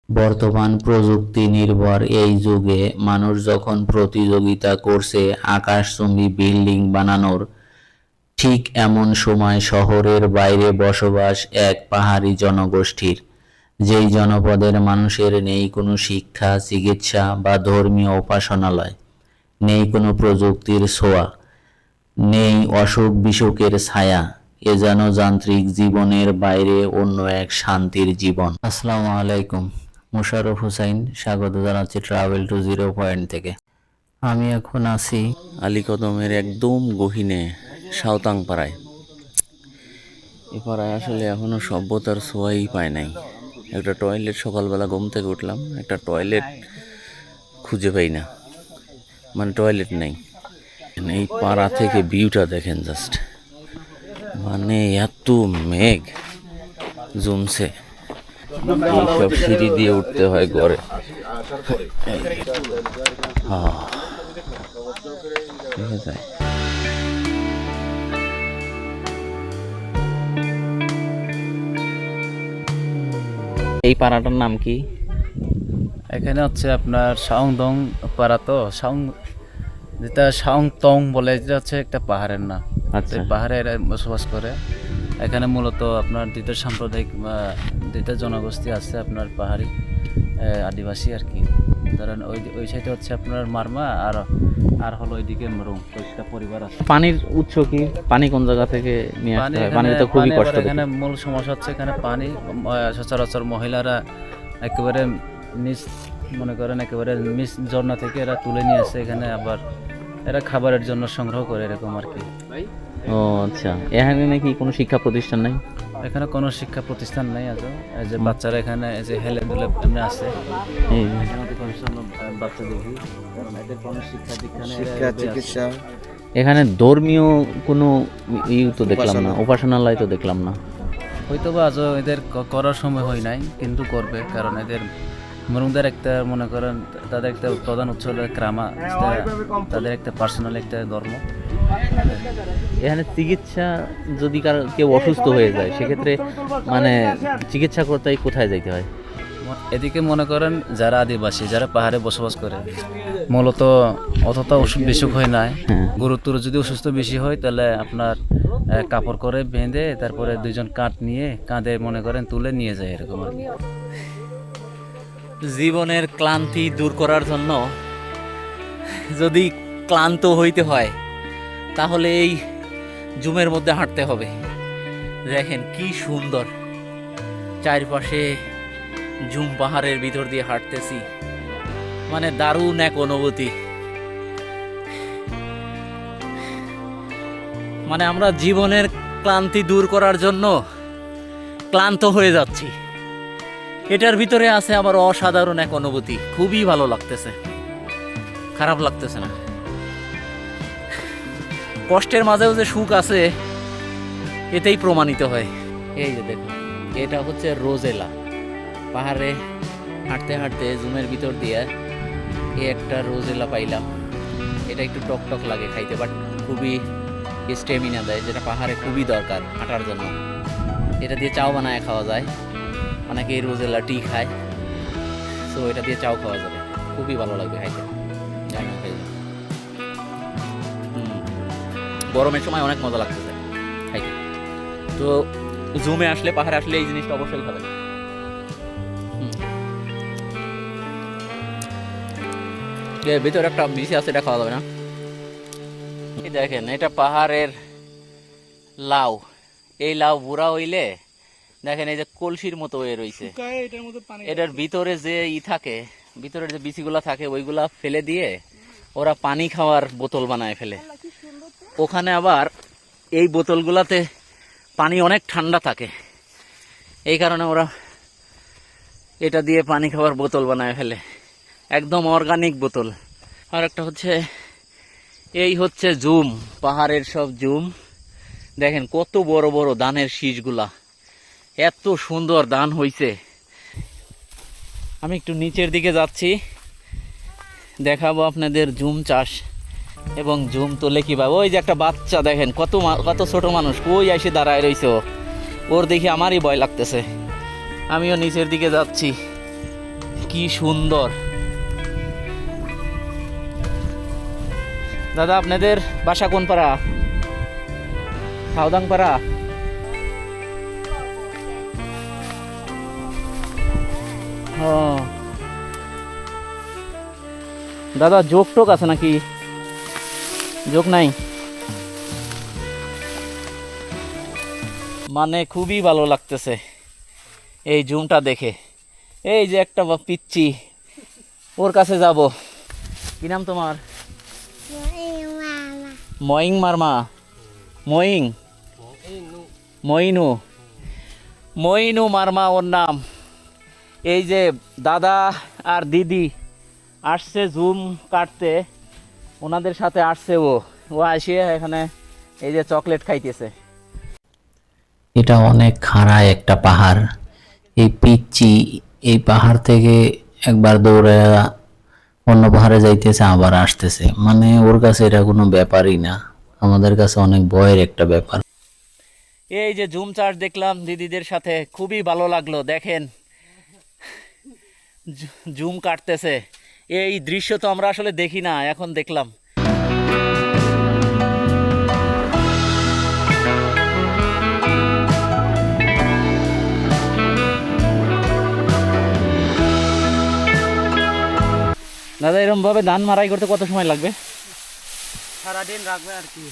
বর্তমান প্রযুক্তি নির্ভর এই যুগে মানুষ যখন প্রতিযোগিতা করছে আকাশচুম্বী বিল্ডিং বানানোর, ঠিক এমন সময় শহরের বাইরে বসবাস এক পাহাড়ি জনগোষ্ঠীর, যেই জনপদের মানুষের নেই কোনো শিক্ষা, চিকিৎসা বা ধর্মীয় উপাসনালয়, নেই কোনো প্রযুক্তির ছোঁয়া, নেই অসুখ বিসুখের ছায়া। এ যেন যান্ত্রিক জীবনের বাইরে অন্য এক শান্তির জীবন। আসসালামু আলাইকুম, মোশাররফ হোসাইন স্বাগত জানাচ্ছি ট্রাভেল টু জিরো পয়েন্ট থেকে। আমি এখন আছি আলীকদমের একদম গহীনে সাঁওতাং পাড়ায়। এ পাড়ায় আসলে এখনো সভ্যতার ছোঁয়াই পায় নাই। একটা টয়লেট, সকালবেলা ঘুম থেকে উঠলাম, একটা টয়লেট খুঁজে পাই না, মানে টয়লেট নেই। এই পাড়া থেকে ভিউটা দেখেন জাস্ট, মানে এত মেঘ জমছে, এইসব সিঁড়ি দিয়ে উঠতে হয় ঘরে। দেখা যায় এই পাড়াটার নাম কি? এখানে হচ্ছে আপনার সাউংদং পাড়া, তো যেটা সাউংতং বলে, যেটা হচ্ছে একটা পাহাড়ের নাম। আচ্ছা, এই পাহাড়ে এরা বসবাস করে। এখানে মূলত আপনার দ্বিতীয় সাম্প্রদায়িক দ্বিতীয় জনগোষ্ঠী আছে, আপনার পাহাড়ি আদিবাসী আর কি। ধরেন ওই সাইডে হচ্ছে আপনার মারমা, আর হলো ওইদিকে মরুং, কয়েকটা পরিবার আছে। পানির উৎস কি? পানি কোন জায়গা থেকে নিয়ে আসতে হয়? পানির তো খুবই কষ্ট। এখানে মূল সমস্যা হচ্ছে এখানে পানি সচরাচর মহিলারা একেবারে নিজ, মনে করেন একেবারে নিজ ঝর্ণা থেকে এরা তুলে নিয়ে আসে এখানে, আবার এরা খাবারের জন্য সংগ্রহ করে, এরকম আর কি। ও আচ্ছা, এখানে নাকি কোনো শিক্ষা প্রতিষ্ঠান নাই? এখানে কোনো শিক্ষা প্রতিষ্ঠান নেই আজও। এই যে বাচ্চারা এখানে এই যে হেলে দুলে এমনি আছে, এই এখানে অধিকাংশ বাচ্চা দেখি, কারণ এদের কোনো শিক্ষা দীক্ষা নেই। চিকিৎসা এখানে ধর্মীয় কোনো তো দেখলাম না, উপাসনালয় তো দেখলাম না। হয়তো বা আজও এদের করার সময় হয় নাই, কিন্তু করবে, কারণ এদের মরুমদের একটা, মনে করেন তাদের একটা প্রধান উৎস হলো ক্রামা, তাদের একটা পার্সোনাল একটা ধর্ম। এখানে চিকিৎসা, যদি কেউ অসুস্থ হয়ে যায় সেক্ষেত্রে মানে চিকিৎসা করতে কোথায় যাইতে হয়? এদিকে মনে করেন যারা আদিবাসী, যারা পাহাড়ে বসবাস করে, মূলত অতটা অসুখ বিসুখ হয় নাই। গুরুত্ব যদি অসুস্থ বেশি হয় তাহলে আপনার কাপড় করে বেঁধে, তারপরে দুইজন কাঁধ নিয়ে কাঁধে মনে করেন তুলে নিয়ে যায়, এরকম আর কি। জীবনের ক্লান্তি দূর করার জন্য যদি ক্লান্ত হইতে হয় তাহলে এই জুমের মধ্যে হাঁটতে হবে। দেখেন কি সুন্দর, চারপাশে জুম পাহাড়ের ভিতর দিয়ে হাঁটতেছি, মানে দারুণ এক অনুভূতি। মানে আমরা জীবনের ক্লান্তি দূর করার জন্য ক্লান্ত হয়ে যাচ্ছি, এটার ভিতরে আছে আবার অসাধারণ এক অনুভূতি। খুবই ভালো লাগতেছে, খারাপ লাগতেছে না। কষ্টের মাঝেও যে সুখ আছে এতেই প্রমাণিত হয়। এই যে দেখো, এটা হচ্ছে রোজেলা। পাহাড়ে হাঁটতে হাঁটতে জুমের ভিতর দিয়ে একটা রোজেলা পাইলাম। এটা একটু টক টক লাগে খাইতে, বাট খুবই স্টেমিনা দেয়, যেটা পাহাড়ে খুবই দরকার হাঁটার জন্য। এটা দিয়ে চাও বানায় খাওয়া যায়, অনেকে এই রোজেলা টি খায়, সো এটা দিয়ে চাও খাওয়া যাবে, খুবই ভালো লাগবে খাইতে। গরমের সময় অনেক মজা লাগতেছে খাইতে। তো জুমে আসলে, পাহাড়ে আসলে এই জিনিসটা অবশ্যই খাবেন। ভিতরে একটা বিচি আছে, এটা খাওয়া যাবে না। এই দেখেন, এটা পাহাড়ের লাউ। এই লাউ বুড়া হইলে দেখেন এই যে কলসির মতো হয়ে রয়েছে, এটার ভিতরে যে থাকে, ভিতরের যে বিচিগুলা থাকে ওইগুলা ফেলে দিয়ে ওরা পানি খাওয়ার বোতল বানায় ফেলে। ওখানে আবার এই বোতলগুলাতে পানি অনেক ঠান্ডা থাকে, এই কারণে ওরা এটা দিয়ে পানি খাওয়ার বোতল বানায় ফেলে, একদম অর্গানিক বোতল। আর একটা হচ্ছে, এই হচ্ছে জুম, পাহাড়ের সব জুম। দেখেন কত বড় বড় ধানের শীষগুলা, এত সুন্দর ধান হইছে। আমি একটু নিচের দিকে যাচ্ছি, দেখাবো আপনাদের জুম চাষ এবং জুম তোলে কিভাবে। ওই যে একটা বাচ্চা দেখেন, কত ছোট মানুষ, কই এসে দাঁড়ায় রইছে, ওর দেখে আমারই ভয় লাগতেছে। আমিও নিচের দিকে যাচ্ছি, কি সুন্দর। দাদা আপনাদের বাসা কোন পাড়া? সাউদাং পাড়া। ও দাদা যোগ টোক আছে নাকি? যোগ নাই, মানে খুবই ভালো লাগতেছে এই জুমটা দেখে। এই যে একটা পিচ্চি, ওর কাছে যাব। কি নাম তোমার? ময়িং মারমা। ময়িং মইনু মইনু মারমা ওর নাম। এই যে দাদা আর দিদি আসছে জুম কাটতে, ওনাদের সাথে আসছে। ও আসিয়ে এখানে এই যে চকলেট খাইতেছে। এটা অনেক খাড়া একটা পাহাড়। এই পিচ্চি এই পাহাড় থেকে একবার দৌড়ে অন্য পাহাড়ে যাইতেছে, আবার আসতেছে, মানে ওর কাছে এটা কোনো ব্যাপারই না, আমাদের কাছে অনেক ভয়ের একটা ব্যাপার। এই যে জুম চার্জ দেখলাম দিদিদের সাথে, খুবই ভালো লাগলো। দেখেন জুম কাটতেছে, এই দৃশ্য তো আমরা আসলে দেখি না, এখন দেখলাম। দাদা এরকম ভাবে ধান মারাই করতে কত সময় লাগবে? সারাদিন রাখবে আর কি।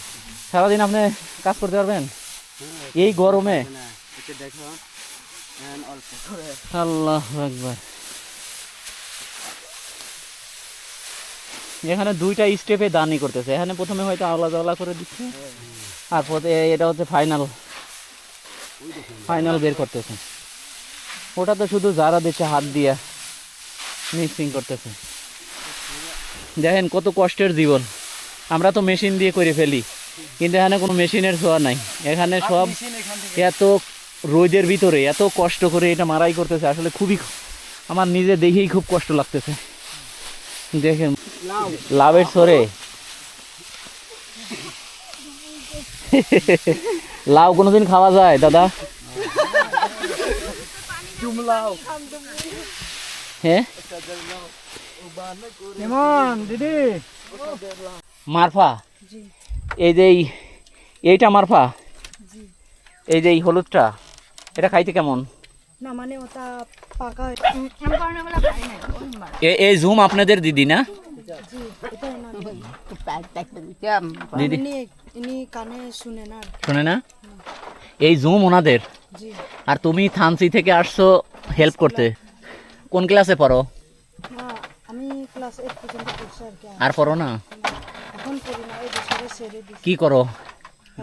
সারাদিন আপনি কাজ করতে পারবেন এই গরমে? দেখো অল্প। আল্লাহু আকবার। এখানে দুইটা স্টেপে দানই করতেছে। এখানে প্রথমে হয়তো আওলা জাওলা করে দিচ্ছে, আর এটা হচ্ছে ফাইনাল বের করতেছে। ওটা তো শুধু যারা দিচ্ছে হাত দিয়ে মিক্সিং করতেছে। দেখেন কত কষ্টের জীবন। আমরা তো মেশিন দিয়ে করে ফেলি, কিন্তু এখানে কোনো মেশিনের ছোঁয়া নাই। এখানে সব এত রোদের ভিতরে এত কষ্ট করে এটা মারাই করতেছে। আসলে খুবই, আমার নিজে দেখেই খুব কষ্ট লাগতেছে। দেখেন লাভের সরে লাউ কোনোদিন খাওয়া যায় দাদা? হ্যাঁ মারফা, এই যে এইটা মারফা, এই যে এই হলুদটা, এটা খাইতে কেমন? না মানে ওটা পাকা এই জুম আপনাদের দিদি না? দিদি ইনি কানে শুনে না। শোনে না? এই জুম ওনাদের। জি আর তুমি থানসি থেকে আসছো হেল্প করতে। কোন ক্লাসে পড়ো? না আমি ক্লাস 8 পর্যন্ত পড়ছি আর কি। আর পড়ো না? এখন পড়ি না, এই বছরে ছেড়ে দিছি। কি করো?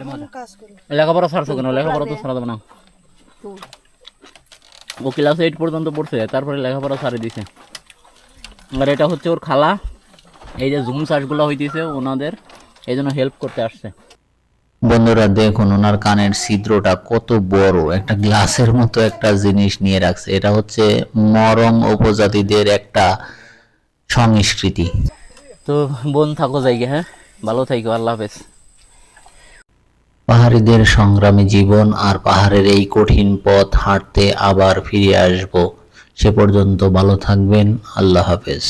এখন কাজ করি। লেখাপড়া ছাড়ছো কেন? লেখাপড়া তো ছাড়া দেবে না। ও ক্লাস 8 পর্যন্ত পড়ছে, তারপরে লেখাপড়া ছাড়ে দিছে। আর এটা হচ্ছে ওর খালা। এই যে জুম চাষগুলো হইতেছে ওনাদের, এই জন্য হেল্প করতে আসছে। বন্ধুরা দেখুন ওনার কানের ছিদ্রটা কত বড়, একটা গ্লাসের মতো একটা জিনিস নিয়ে রাখছে। এটা হচ্ছে মরং উপজাতিদের একটা সংস্কৃতি। তো বোন থাকো জায়গা, হ্যাঁ ভালো থাকো, আল্লাহ হাফেজ। পাহাড়িদের সংগ্রামী জীবন আর পাহাড়ের এই কঠিন পথ হাঁটতে আবার ফিরে আসব। সে পর্যন্ত ভালো থাকবেন, আল্লাহ হাফেজ।